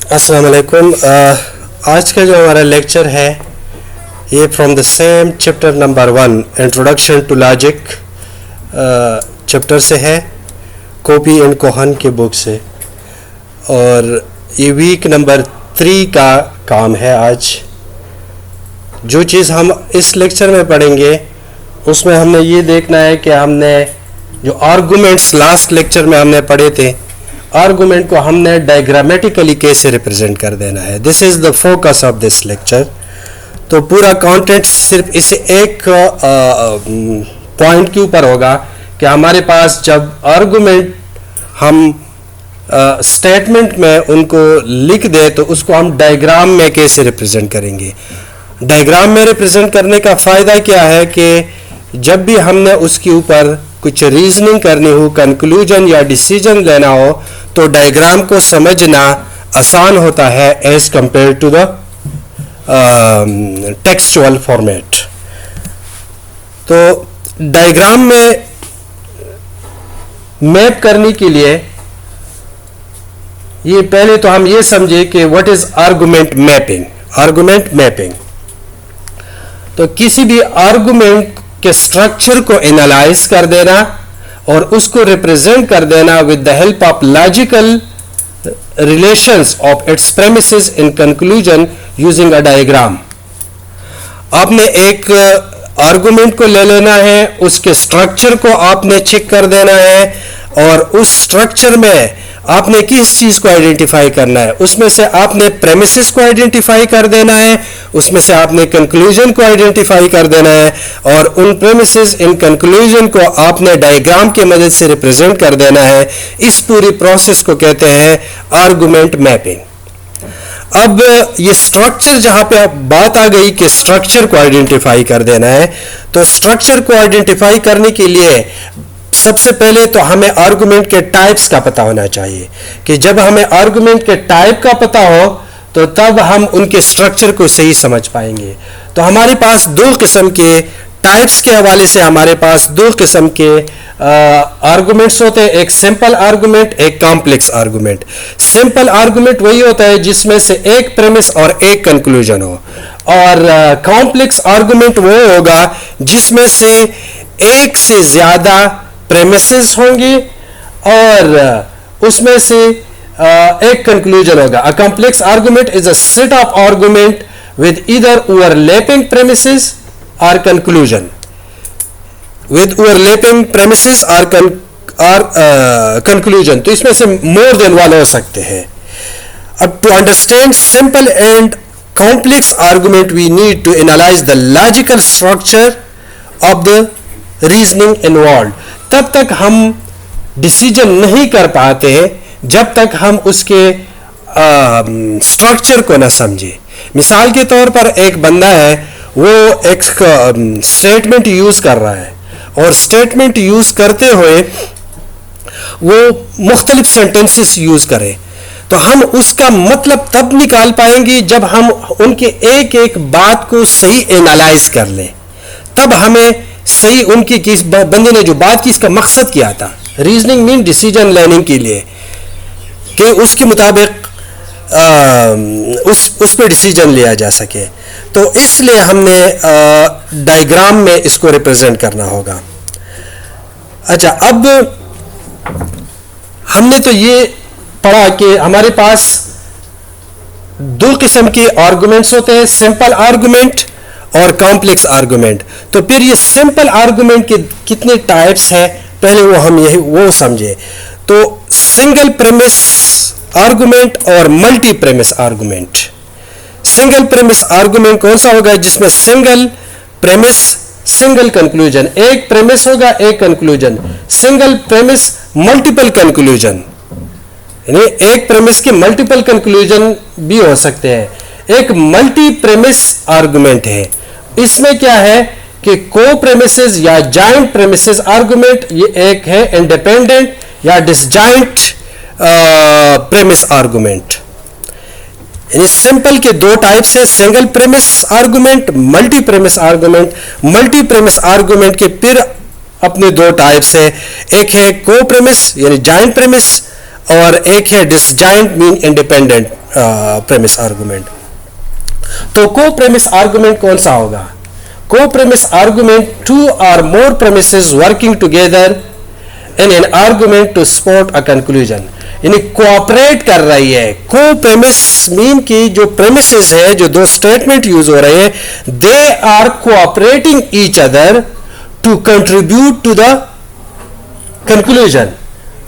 अस्सलाम वालेकुम। आज का जो हमारा लेक्चर है ये from the same chapter number 1 introduction to logic chapter से है, कॉपी एंड कोहन के बुक से, और ये वीक नंबर 3 का काम है। आज जो चीज़ हम इस लेक्चर में पढ़ेंगे उसमें हमने ये देखना है कि हमने जो आर्गूमेंट्स लास्ट लेक्चर में हमने पढ़े थे, आर्गूमेंट को हमने डायग्रामेटिकली कैसे रिप्रेजेंट कर देना है। This is the focus of this lecture. तो पूरा कंटेंट सिर्फ इस एक पॉइंट के ऊपर होगा कि हमारे पास जब आर्गूमेंट हम स्टेटमेंट में उनको लिख दे तो उसको हम डायग्राम में कैसे रिप्रेजेंट करेंगे। डायग्राम में रिप्रेजेंट करने का फ़ायदा क्या है कि जब भी हमने उसके ऊपर कुछ रीजनिंग करनी हो, कंक्लूजन या डिसीजन लेना हो, तो डायग्राम को समझना आसान होता है as compare to the textual format. तो डायग्राम में मैप करने के लिए ये पहले तो हम ये समझे कि what is argument mapping. Argument mapping तो किसी भी आर्गुमेंट के स्ट्रक्चर को एनालाइज कर देना और उसको रिप्रेजेंट कर देना with the help of logical relations of its premises in conclusion using a diagram. आपने एक आर्गुमेंट को ले लेना है, उसके स्ट्रक्चर को आपने चेक कर देना है और उस स्ट्रक्चर में आपने किस चीज को आइडेंटिफाई करना है। उसमें से आपने प्रेमिसेस को आइडेंटिफाई कर देना है, उसमें से आपने कंक्लूजन को आइडेंटिफाई कर देना है, और उन प्रेमिसेस इन कंक्लूजन को आपने डायग्राम की मदद से रिप्रेजेंट कर देना है। इस पूरी प्रोसेस को कहते हैं आर्गुमेंट मैपिंग। अब ये स्ट्रक्चर, जहां पे बात आ गई कि स्ट्रक्चर को आइडेंटिफाई कर देना है, तो स्ट्रक्चर को आइडेंटिफाई करने के लिए सबसे पहले तो हमें आर्गुमेंट के टाइप्स का पता होना चाहिए कि जब हमें आर्गुमेंट के टाइप का पता हो तो तब हम उनके स्ट्रक्चर को सही समझ पाएंगे। तो हमारे पास दो किस्म के टाइप्स के हवाले से हमारे पास दो किस्म के आर्गुमेंट्स होते हैं, एक सिंपल आर्गुमेंट, एक कॉम्प्लेक्स आर्गुमेंट। सिंपल आर्गुमेंट वही होता है जिसमें से एक प्रेमिस और एक कंक्लूजन हो, और कॉम्प्लेक्स आर्गुमेंट वो होगा जिसमें से एक से ज्यादा प्रेमिसेस होंगे और उसमें से एक कंक्लूजन होगा। A complex argument is a set of argument with either overlapping premises और कंक्लूजन, विद ओवरलैपिंग प्रेमिसेस और कंक्लूजन। तो इसमें से मोर देन वन हो सकते हैं। अब to understand simple and complex argument we need to analyse the logical structure of the reasoning involve. तब तक हम डिसीजन नहीं कर पाते हैं जब तक हम उसके स्ट्रक्चर को ना समझे। मिसाल के तौर पर एक बंदा है, वो एक स्टेटमेंट यूज कर रहा है और स्टेटमेंट यूज करते हुए वो मुख्तलिफ सेंटेंसेस यूज करे, तो हम उसका मतलब तब निकाल पाएंगे जब हम उनके एक एक बात को सही एनालाइज कर लें। तब हमें सही उनकी किस बंदे ने जो बात की इसका मकसद क्या था। रीजनिंग मीन डिसीजन लेने के लिए कि उसके मुताबिक उस पर डिसीजन लिया जा सके। तो इसलिए हमने डायग्राम में इसको रिप्रेजेंट करना होगा। अच्छा, अब हमने तो ये पढ़ा कि हमारे पास दो किस्म के आर्गुमेंट्स होते हैं, सिंपल आर्गुमेंट और कॉम्प्लेक्स आर्गुमेंट। तो फिर ये सिंपल आर्गुमेंट के कितने टाइप्स हैं, पहले वो समझे। तो सिंगल प्रेमिस आर्गुमेंट और multi premise argument. Single premise argument कौन सा होगा जिसमें सिंगल प्रेमिस सिंगल कंक्लूजन, एक प्रेमिस होगा एक conclusion. Single premise multiple conclusion, यानी एक प्रेमिस के मल्टीपल कंक्लूजन भी हो सकते हैं। एक मल्टी प्रेमिस आर्गुमेंट है, इसमें क्या है कि को प्रेमिसेस या जॉइंट प्रेमिसेस आर्गुमेंट, ये एक है इंडिपेंडेंट या डिसजॉइंट प्रेमिस आर्गुमेंट। यानी सिंपल के दो टाइप्स है, single premise argument, multi premise argument. Multi premise argument के फिर अपने दो टाइप्स है, एक है को प्रेमिस यानी जॉइंट प्रेमिस और एक है disjoint mean independent premise argument. तो को प्रेमिस आर्गुमेंट कौन सा होगा? को प्रेमिस आर्गुमेंट, टू और more premises working together in an argument to support a conclusion, यानी कोऑपरेट कर रही है। को प्रेमिस मीन की जो प्रेमिसेस है, जो दो स्टेटमेंट यूज हो रहे हैं, they are cooperating each other to contribute to the conclusion,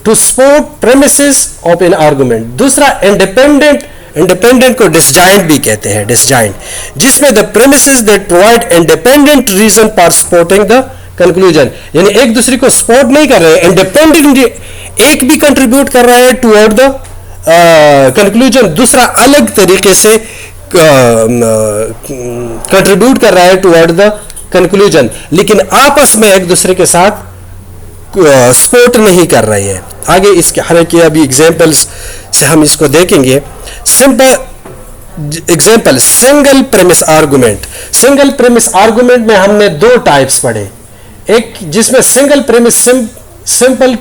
to support premises of an argument. दूसरा इंडिपेंडेंट, इंडिपेंडेंट को डिसजॉइंट भी कहते हैं, डिसजॉइंट, जिसमें the premises that provide independent reason for supporting the conclusion, यानी एक दूसरे को सपोर्ट नहीं कर रहे, इंडिपेंडेंट एक भी कंट्रीब्यूट कर रहा है टुवर्ड द कंक्लूजन, दूसरा अलग तरीके से कंट्रीब्यूट कर रहा है टुवर्ड द कंक्लूजन, लेकिन आपस में एक दूसरे के साथ सपोर्ट नहीं कर रही है। आगे इसके हालांकि अभी एग्जांपल्स से हम इसको देखेंगे। Simple example, single premise argument. Single premise argument में हमने दो टाइप्स पढ़े, एक जिसमें single premise simple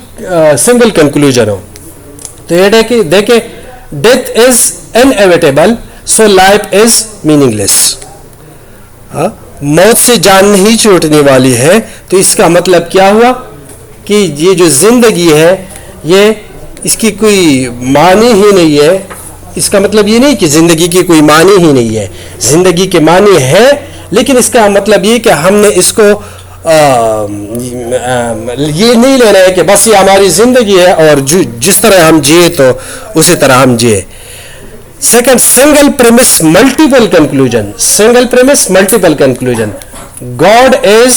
single conclusion हो। तो ये देखे death is inevitable so life is meaningless, मौत से जान नहीं छूटने वाली है। तो इसका मतलब क्या हुआ कि ये जो जिंदगी है ये इसकी कोई मानी ही नहीं है। इसका मतलब ये नहीं कि जिंदगी की कोई मानी ही नहीं है, जिंदगी के मानी है, लेकिन इसका मतलब ये कि हमने इसको ये नहीं लेना है कि बस ये हमारी जिंदगी है और जिस तरह हम जिए तो उसी तरह हम जिए। Second, single premise multiple conclusion. Single premise multiple conclusion, God is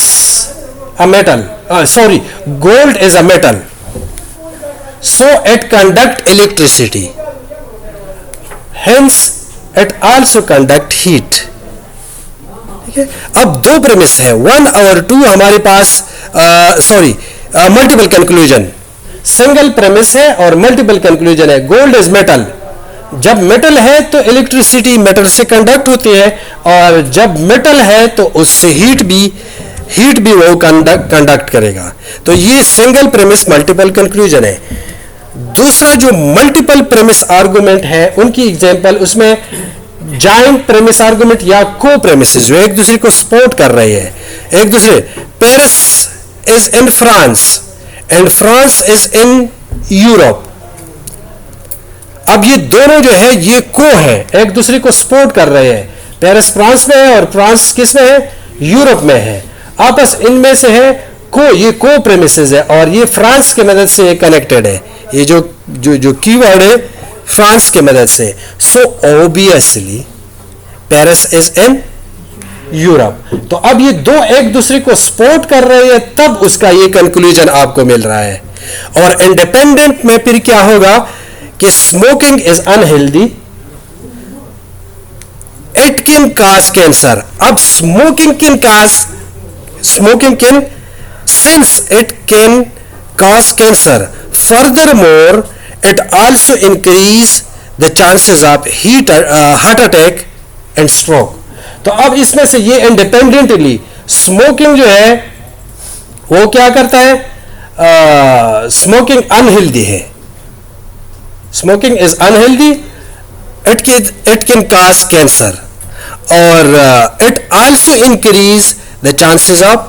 a metal, sorry, gold is a metal, so it conduct electricity, hence it also conduct heat। ठीक है, अब दो प्रेमिस है, 1 और 2 हमारे पास, sorry, multiple conclusion. Single premise है और मल्टीपल कंक्लूजन है। गोल्ड इज मेटल, जब मेटल है तो इलेक्ट्रिसिटी मेटल से कंडक्ट होती है, और जब मेटल है तो उससे हीट भी वो कंडक्ट करेगा। तो ये सिंगल प्रेमिस मल्टीपल कंक्लूजन है। दूसरा जो मल्टीपल प्रेमिस आर्गुमेंट है, उनकी एग्जांपल, उसमें जॉइंट प्रेमिस आर्गुमेंट या को प्रेमिसेस जो एक दूसरे को सपोर्ट कर रहे हैं एक दूसरे। Paris is in France and France is in Europe. अब ये दोनों जो है ये को है, एक दूसरे को सपोर्ट कर रहे हैं। पेरिस फ्रांस में है और फ्रांस किस में है? यूरोप में है। आपस इनमें से है ये को प्रेमिसेस है और ये फ्रांस के मदद से कनेक्टेड है। ये जो कीवर्ड है फ्रांस के मदद से। So obviously Paris is in Europe. तो अब ये दो एक दूसरे को सपोर्ट कर रहे हैं, तब उसका ये कंक्लूजन आपको मिल रहा है। और इंडिपेंडेंट में फिर क्या होगा कि smoking is unhealthy, it can cause cancer. अब smoking can since it can cause cancer, furthermore it also increase the chances of heart attack and stroke। तो अब इसमें से ये इंडिपेंडेंटली स्मोकिंग जो है वो क्या करता है? स्मोकिंग अनहेल्दी है, smoking is unhealthy, it can cause cancer, और it also increase the chances of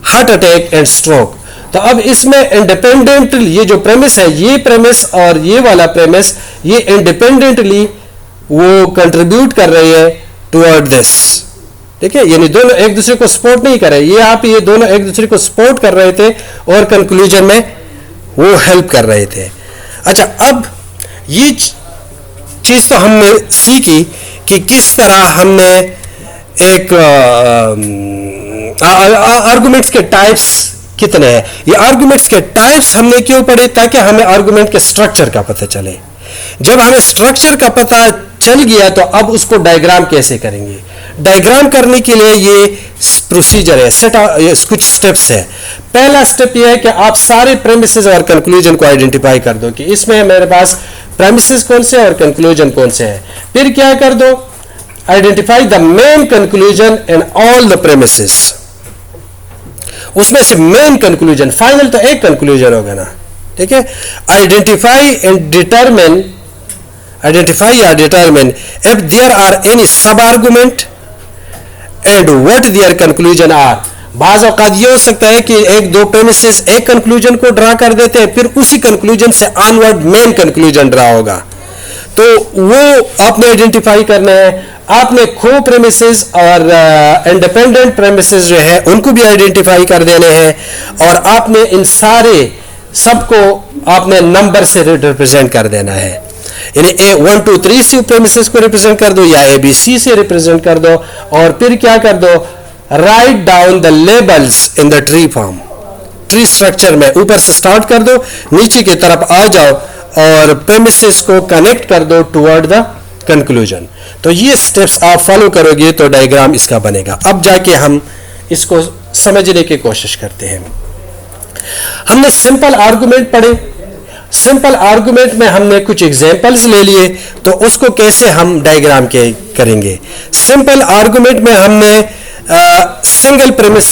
heart attack and stroke. तो अब इसमें इंडिपेंडेंट ये जो प्रेमिस है, ये प्रेमिस और ये वाला प्रेमिस, ये इंडिपेंडेंटली वो कंट्रीब्यूट कर रही है टुवर्ड दिस। ठीक है, यानी दोनों एक दूसरे को सपोर्ट नहीं कर रहे, ये दोनों एक दूसरे को सपोर्ट कर रहे थे और कंक्लूजन में वो हेल्प कर रहे थे। अच्छा, अब ये चीज तो हमने सीखी कि किस तरह हमने एक आर्गुमेंट्स के टाइप्स कितने हैं। ये आर्गुमेंट्स के टाइप्स हमने क्यों पढ़े? ताकि हमें आर्गुमेंट के स्ट्रक्चर का पता चले। जब हमें स्ट्रक्चर का पता चल गया तो अब उसको डायग्राम कैसे करेंगे। डायग्राम करने के लिए ये प्रोसीजर है, कुछ स्टेप्स है। पहला स्टेप ये है कि आप सारे प्रेमिसेस और कंक्लूजन को आइडेंटिफाई कर दो कि इसमें मेरे पास प्रेमिसेस कौन से और कंक्लूजन कौन से है। फिर क्या कर दो? Identify the main conclusion in all the premises. उसमें से मेन कंक्लूजन, फाइनल तो एक कंक्लूजन होगा ना, ठीक है, आइडेंटिफाई या determine if there are any sub argument and what their conclusion are. बाज़ औक़ात ये हो सकता है कि एक दो प्रेमिसेस एक कंक्लूजन को ड्रा कर देते हैं, फिर उसी कंक्लूजन से ऑनवर्ड मेन कंक्लूजन ड्रा होगा, तो वो आपने आइडेंटिफाई करना है। आपने को प्रेमिसेस और इंडिपेंडेंट प्रेमिसेस जो है उनको भी आइडेंटिफाई कर देने हैं, और आपने इन सारे सबको आपने नंबर से रिप्रेजेंट कर देना है, यानी 1 2 3 से प्रेमिसेस को रिप्रेजेंट कर दो या ABC से रिप्रेजेंट कर दो, और फिर क्या कर दो, write down the labels in the tree form. Tree structure में ऊपर से स्टार्ट कर दो, नीचे की तरफ आ जाओ और प्रेमिसेस को कनेक्ट कर दो टुवर्ड द कंक्लूजन। तो ये स्टेप्स आप फॉलो करोगे तो डायग्राम इसका बनेगा। अब जाके हम इसको समझने की कोशिश करते हैं। हमने सिंपल आर्गुमेंट पढ़े, सिंपल आर्गुमेंट में हमने कुछ एग्जांपल्स ले लिए, तो उसको कैसे हम डायग्राम के करेंगे। सिंपल आर्गुमेंट में हमने सिंगल प्रेमिस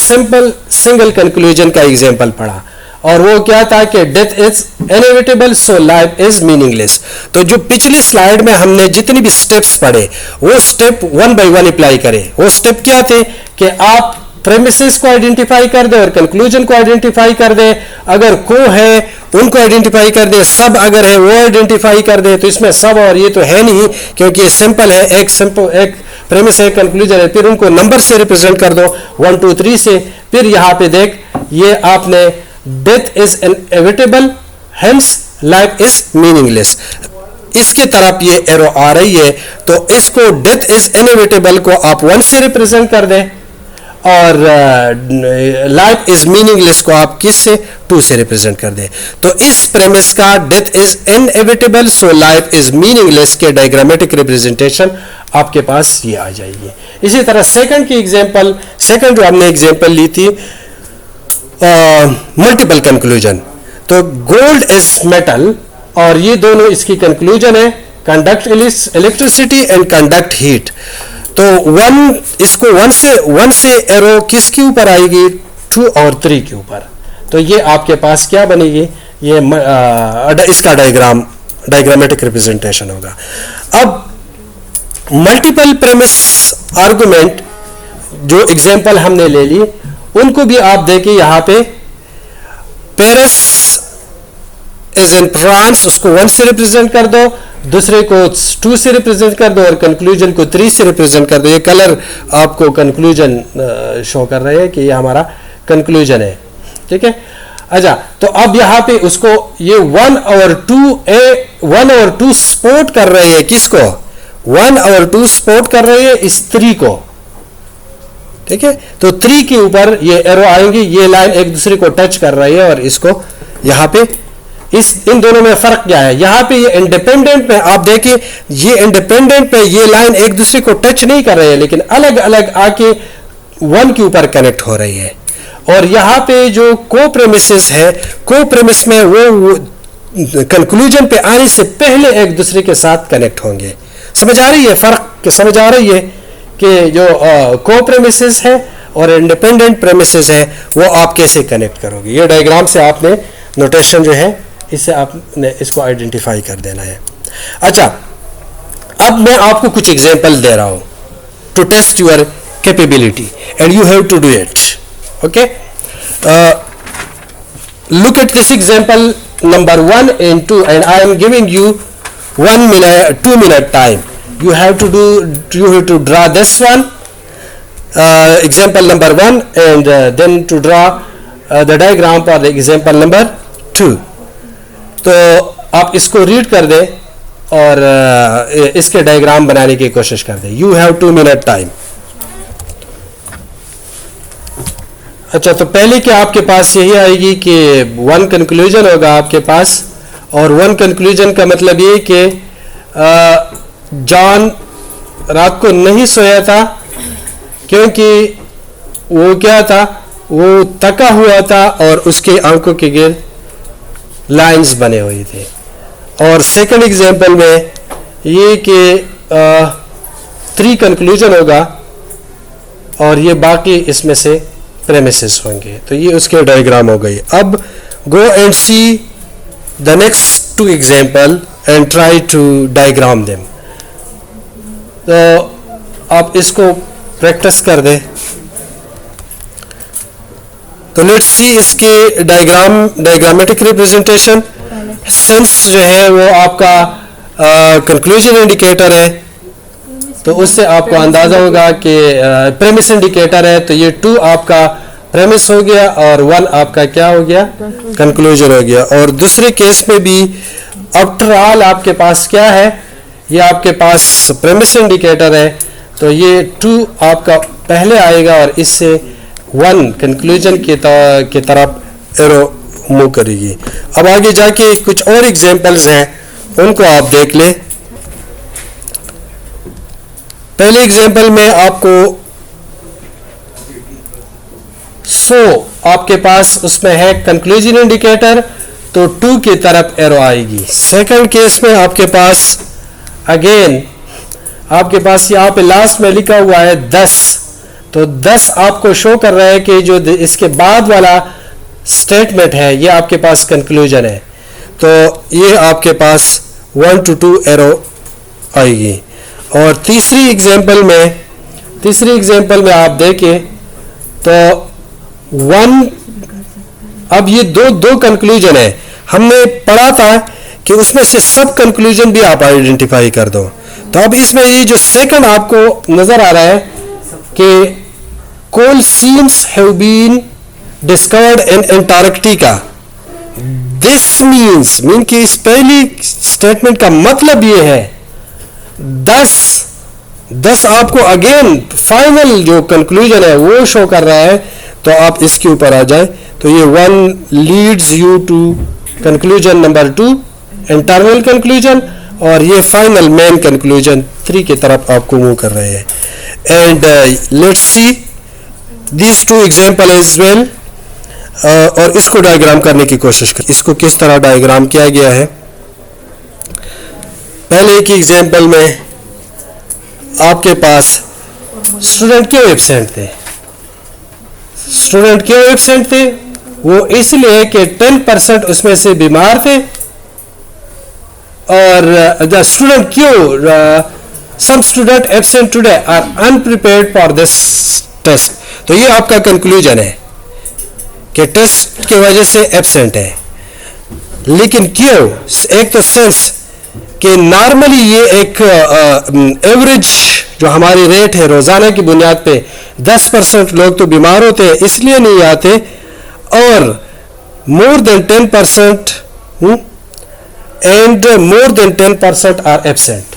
सिंगल कंक्लूजन का एग्जांपल पढ़ा, और वो क्या था कि death is inevitable so life is meaningless. तो जो पिछली स्लाइड में हमने जितनी भी स्टेप्स पढ़े वो स्टेप 1 बाय 1 अप्लाई करें। वो स्टेप क्या थे कि आप प्रेमिसेस को आइडेंटिफाई कर दे और कंक्लूजन को आइडेंटिफाई कर दे, अगर को है उनको आइडेंटिफाई कर दे, सब अगर है वो आइडेंटिफाई कर दे। तो इसमें सब और ये तो है नहीं, क्योंकि सिंपल है, एक प्रेमिस है, कंक्लूजन है, फिर उनको नंबर से रिप्रेजेंट कर दो 1 2 3 से। फिर यहां पे देख, ये आपने death is inevitable hence life is meaningless, इसके तरफ ये एरो आ रही है, तो इसको डेथ इज इनएविटेबल को आप 1 से रिप्रेजेंट कर दें, और लाइफ इज मीनिंगलेस को आप किस से 2 से रिप्रेजेंट कर दें। तो इस प्रेमिस का death is inevitable so life is meaningless के डायग्रामेटिक रिप्रेजेंटेशन आपके पास ये आ जाएगी। इसी तरह सेकंड की एग्जांपल, सेकंड जो हमने एग्जांपल ली थी मल्टीपल कंक्लूजन, तो गोल्ड इज मेटल, और ये दोनों इसकी कंक्लूजन है, conduct electricity and conduct heat. तो इसको 1 से एरो किसके ऊपर आएगी, 2 और 3 के ऊपर। तो ये आपके पास क्या बनेगी, ये इसका डायग्रामेटिक रिप्रेजेंटेशन होगा। अब मल्टीपल प्रेमिस आर्गुमेंट जो एग्जांपल हमने ले ली, उनको भी आप देखिए यहां पे, पेरिस इज इन फ्रांस, उसको 1 से रिप्रेजेंट कर दो, दूसरे को 2 से रिप्रेजेंट कर दो, और कंक्लूजन को 3 से रिप्रेजेंट कर दो। ये कलर आपको कंक्लूजन शो कर रहे हैं कि ये हमारा कंक्लूजन है, ठीक है। अच्छा, तो अब यहां पे उसको ये 1 और 2 सपोर्ट कर रहे हैं, किसको, 1 और 2 सपोर्ट कर रहे हैं इस 3 को, ठीक है। तो 3 के ऊपर ये एरो आएंगे, ये लाइन एक दूसरे को टच कर रही है, और इसको यहां पे इन दोनों में फर्क क्या है, यहां पे ये इंडिपेंडेंट में आप देखिए, ये इंडिपेंडेंट में ये लाइन एक दूसरे को टच नहीं कर रही है, लेकिन अलग अलग आके 1 के ऊपर कनेक्ट हो रही है। और यहां पे जो को प्रेमिसेस है, को प्रेमिस में वो कंक्लूजन पे आने से पहले एक दूसरे के साथ कनेक्ट होंगे। समझ आ रही है फर्क, समझ आ रही है कि जो को प्रेमिसेस है और इंडिपेंडेंट प्रेमिसेस है वो आप कैसे कनेक्ट करोगे। ये डायग्राम से आपने नोटेशन जो है इससे आपने इसको आइडेंटिफाई कर देना है। अच्छा, अब मैं आपको कुछ एग्जांपल दे रहा हूं to test your capability and you have to do it, okay. Look at this example number 1 and 2 and I am giving you 2 minute time. You have to draw this one, example number 1, and then to draw the diagram for the example number 2. तो आप इसको read कर दें और इसके diagram बनाने की कोशिश कर दें। You have 2 minute time. अच्छा, तो पहले क्या आपके पास यही आएगी कि 1 कंक्लूजन होगा आपके पास, और 1 कंक्लूजन का मतलब ये कि जॉन रात को नहीं सोया था, क्योंकि वो क्या था, वो थका हुआ था और उसके आंखों के गिर्द लाइंस बने हुए थे। और सेकंड एग्जांपल में ये कि 3 कंक्लूजन होगा, और ये बाकी इसमें से प्रेमिसेस होंगे। तो ये उसके डायग्राम हो गई। अब go and see the next two example and try to diagram them. तो आप इसको प्रैक्टिस कर दें. तो लेट्स सी इसकी डायग्रामेटिक रिप्रेजेंटेशन. सेंस जो है वो आपका कंक्लूजन इंडिकेटर है, तो उससे आपको अंदाजा होगा कि प्रेमिस इंडिकेटर है, तो ये 2 आपका प्रेमिस हो गया और 1 आपका क्या हो गया, कंक्लूजन हो गया. और दूसरे केस में भी आफ्टर ऑल आपके पास क्या है, ये आपके पास प्रेमिस इंडिकेटर है, तो ये 2 आपका पहले आएगा और इससे 1 कंक्लूजन की तरफ एरो मूव करेगी. अब आगे जाके कुछ और एग्जांपल्स हैं, उनको आप देख लें. पहले एग्जांपल में आपको 100 आपके पास उसमें है कंक्लूजन इंडिकेटर, तो 2 की तरफ एरो आएगी. सेकंड केस में आपके पास अगेन आपके पास यहाँ पे लास्ट में लिखा हुआ है 10, तो 10 आपको शो कर रहा है कि जो इसके बाद वाला स्टेटमेंट है ये आपके पास कंक्लूजन है, तो ये आपके पास 1 to 2 एरो आएगी. और तीसरी एग्जांपल में आप देखें तो 1, अब ये दो कंक्लूजन है. हमने पढ़ा था कि उसमें से सब कंक्लूजन भी आप आइडेंटिफाई कर दो. तो अब इसमें ये जो सेकंड आपको नजर आ रहा है कि coal seams have been discovered in Antarctica. This mean कि इस पहली स्टेटमेंट का मतलब ये है 10 आपको अगेन फाइनल जो कंक्लूजन है वो शो कर रहा है. तो आप इसके ऊपर आ जाए, तो ये 1 leads you to conclusion number 2 internal conclusion, और ये फाइनल मेन कंक्लूजन 3 की तरफ आपको मूव कर रहे हैं. And let's see these 2 example as well. और इसको डायग्राम करने की कोशिश करें. इसको किस तरह डायग्राम किया गया है. पहले एक एग्जांपल में आपके पास स्टूडेंट क्यों एब्सेंट थे. स्टूडेंट क्यों एब्सेंट थे, वो इसलिए कि 10% उसमें से बीमार थे. और द स्टूडेंट क्यों some student absent today are unprepared for this test. तो ये आपका कंक्लूजन है कि टेस्ट की वजह से एब्सेंट है. लेकिन क्यों, एक तो सेंस कि नॉर्मली ये एक एवरेज जो हमारी रेट है रोजाना की बुनियाद पे 10% लोग तो बीमार होते हैं इसलिए नहीं आते, और more than 10% and more than 10% are absent.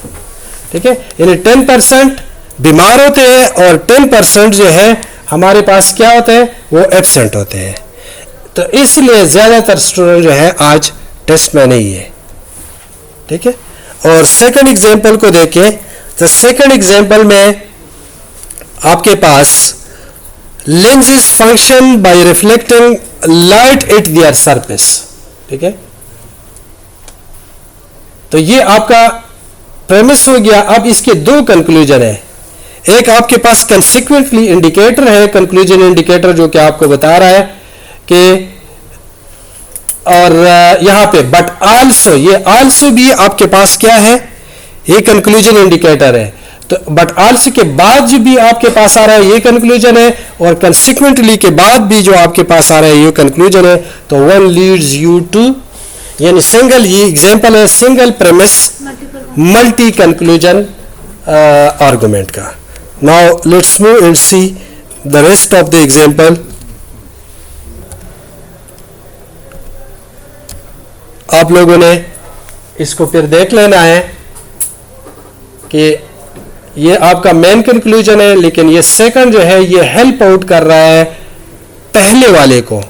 ठीक है, यानी 10% बीमार होते हैं और 10% जो है हमारे पास क्या होते हैं, वो एब्सेंट होते हैं. तो इसलिए ज्यादातर स्टूडेंट जो है आज टेस्ट में नहीं है. ठीक है. और सेकंड एग्जांपल को देखें, तो सेकंड एग्जांपल में आपके पास lenses function by reflecting light at their surface. ठीक है, तो ये आपका प्रेमिस हो गया. अब इसके 2 कंक्लूजन है. एक आपके पास कंसिक्वेंटली इंडिकेटर है, कंक्लूजन इंडिकेटर जो कि आपको बता रहा है कि, और यहां पे बट आल्सो, ये आल्सो भी आपके पास क्या है, ये कंक्लूजन इंडिकेटर है. तो बट आल्सो के बाद जो भी आपके पास आ रहा है ये कंक्लूजन है, और कंसिक्वेंटली के बाद भी जो आपके पास आ रहा है ये कंक्लूजन है. तो 1 लीड्स यू टू, यानी सिंगल, ये एग्जांपल है single premise multi conclusion argument का. Now let's move and see the rest of the example. आप लोगों ने इसको फिर देख लेना है कि ये आपका मेन कंक्लूजन है, लेकिन ये सेकंड जो है ये हेल्प आउट कर रहा है पहले वाले को.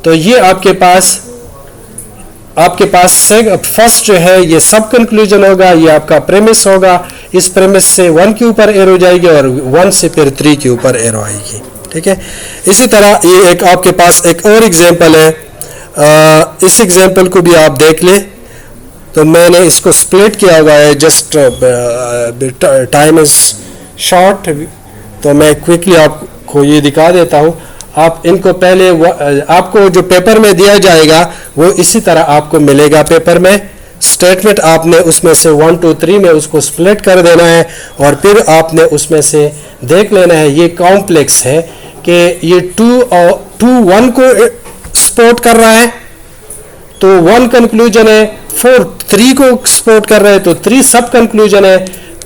तो ये आपके पास फर्स्ट जो है ये सब कंक्लूजन होगा, ये आपका प्रेमिस होगा. इस प्रेमिस से 1 के ऊपर एरो जाएगी और 1 से फिर 3 के ऊपर एरो आएगी. ठीक है. इसी तरह ये एक आपके पास एक और एग्जांपल है. इस एग्जांपल को भी आप देख लें. तो मैंने इसको स्प्लिट किया हुआ है, जस्ट टाइम इज शॉर्ट, तो मैं क्विकली आपको ये दिखा देता हूँ. आप इनको पहले आपको जो पेपर में दिया जाएगा वो इसी तरह आपको मिलेगा पेपर में। स्टेटमेंट आपने उसमें से 1 2 3 में उसको स्प्लिट कर देना है और फिर आपने उसमें से देख लेना है ये कॉम्प्लेक्स है कि ये 2 और 2 1 को सपोर्ट कर रहा है तो 1 कंक्लूजन है, 4 3 को सपोर्ट कर रहा है तो 3 सब कंक्लूजन है,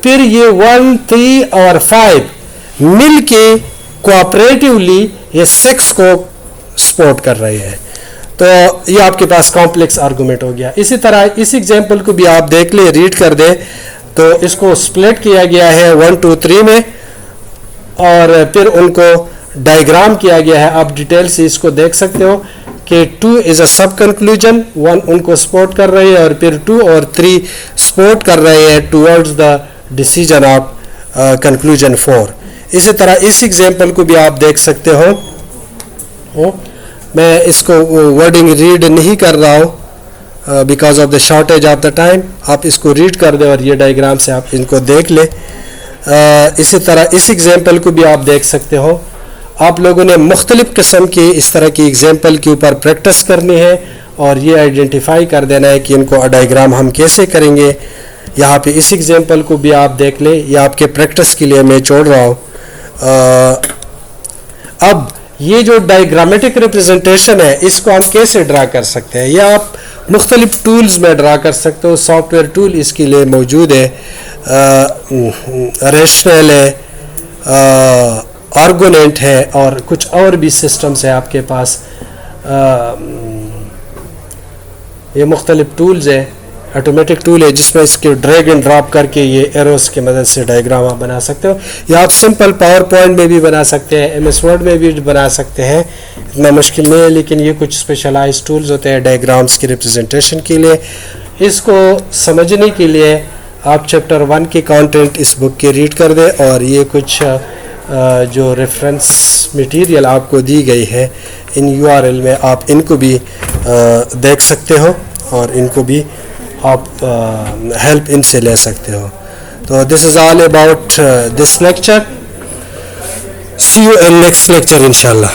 फिर ये 1 3 और 5 मिलके कोऑपरेटिवली ये 6 को सपोर्ट कर रहे हैं। तो ये आपके पास कॉम्प्लेक्स आर्गुमेंट हो गया। इसी तरह इस एग्जांपल को भी आप देख ले, रीड कर दे, तो इसको स्प्लिट किया गया है 1 2 3 में और फिर उनको डायग्राम किया गया है। आप डिटेल से इसको देख सकते हो कि 2 इज अ सब कंक्लूजन, 1 उनको सपोर्ट कर रहे हैं और फिर 2 और 3 सपोर्ट कर रहे हैं towards the decision of conclusion 4। इसी तरह इस एग्जांपल को भी आप देख सकते हो। मैं इसको वर्डिंग रीड नहीं कर रहा हूँ because of the shortage of the time. आप इसको रीड कर दे और ये डायग्राम से आप इनको देख ले। इसी तरह इस एग्जांपल को भी आप देख सकते हो। आप लोगों ने मुख्तलिफ किस्म की इस तरह की एग्जांपल के ऊपर प्रैक्टिस करनी है और ये आइडेंटिफाई कर देना है कि इनको डायग्राम हम कैसे करेंगे। यहाँ पे इस एग्जांपल को भी आप देख ले, ये आपके प्रैक्टिस के लिए मैं छोड़ रहा हूँ। अब ये जो डायग्रामेटिक रिप्रेजेंटेशन है इसको हम कैसे ड्रा कर सकते हैं, ये आप मुख्तलिफ टूल्स में ड्रा कर सकते हो। सॉफ्टवेयर टूल इसके लिए मौजूद है, रेशनल है, आर्गुमेंट है और कुछ और भी सिस्टम्स है आपके पास। ये मुख्तलिफ टूल्स है, ऑटोमेटिक टूल है जिसमें इसके ड्रैग एंड ड्रॉप करके ये एरोस की मदद से डायग्राम आप बना सकते हो। या आप सिंपल पावर पॉइंट में भी बना सकते हैं, MS वर्ड में भी बना सकते हैं, इतना मुश्किल नहीं है। लेकिन ये कुछ स्पेशलाइज्ड टूल्स होते हैं डायग्राम्स की रिप्रेजेंटेशन के लिए। इसको समझने के लिए आप चैप्टर 1 की कंटेंट इस बुक के रीड कर दें और ये कुछ जो रेफरेंस मटेरियल आपको दी गई है इन URL में आप इनको भी देख सकते हो और इनको भी आप हेल्प इनसे ले सकते हो। तो this is all about this lecture. See you in next lecture इंशाल्लाह।